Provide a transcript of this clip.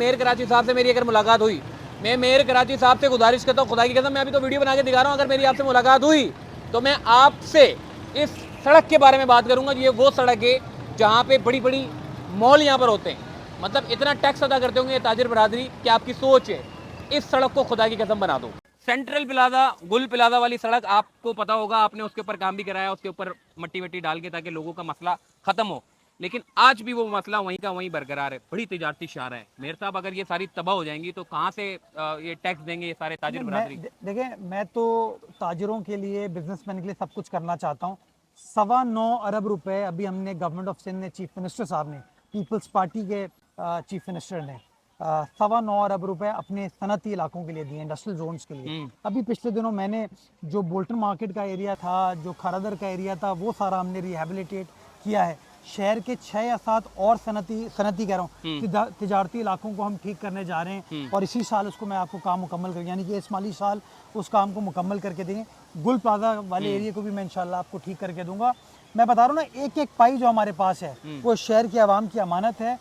Mayor Karachi साहब से मेरी अगर मुलाकात हुई, मैं मेयर कराची साहब से गुजारिश करता हूँ, खुदा की कसम मैं अभी तो वीडियो बना के दिखा रहा हूँ, अगर मेरी आपसे मुलाकात हुई तो मैं आपसे इस सड़क के बारे में बात करूँगा। ये वो सड़क है जहाँ पे बड़ी बड़ी मॉल यहाँ पर होते हैं, मतलब इतना टैक्स अदा करते होंगे ताजिर बरादरी कि आपकी सोच है। इस सड़क को खुदा की कसम बना दो। सेंट्रल प्लाजा, गुल प्लाजा वाली सड़क आपको पता होगा, आपने उसके ऊपर काम भी कराया, उसके ऊपर मट्टी वट्टी डाल के ताकि लोगों का मसला खत्म हो, लेकिन आज भी वो मसला वहीं का वहीं बरकरार है। बड़ी तिजारती शाहरा है मेयर साहब, अगर ये सारी तबाह हो जाएंगी तो कहाँ से ये टैक्स देंगे ये सारे ताजिर बरादरी? देखिए, मैं तो ताजिरों के लिए, बिजनेसमैन के लिए सब कुछ करना चाहता हूँ। 9.25 अरब रुपए अभी हमने गवर्नमेंट ऑफ सिंध ने, चीफ मिनिस्टर साहब ने, पीपल्स पार्टी के चीफ मिनिस्टर ने 9.25 अरब रुपए अपने सनती इलाकों के लिए दिए, इंडस्ट्रियल जोन्स के लिए। अभी पिछले दिनों मैंने जो बोल्टन मार्केट का एरिया था, जो खरादर का एरिया था, वो सारा हमने रिहेबिलिटेट किया है। शहर के 6 या 7 और सनती कह रहा हूँ, तिजारती इलाकों को हम ठीक करने जा रहे हैं और इसी साल उसको मैं आपको काम मुकम्मल कर, यानी कि इस माली साल उस काम को मुकम्मल करके देंगे। गुल प्लाजा वाले एरिया को भी मैं इंशाल्लाह आपको ठीक करके दूंगा। मैं बता रहा हूँ ना, एक एक पाई जो हमारे पास है वो शहर की आवाम की अमानत है।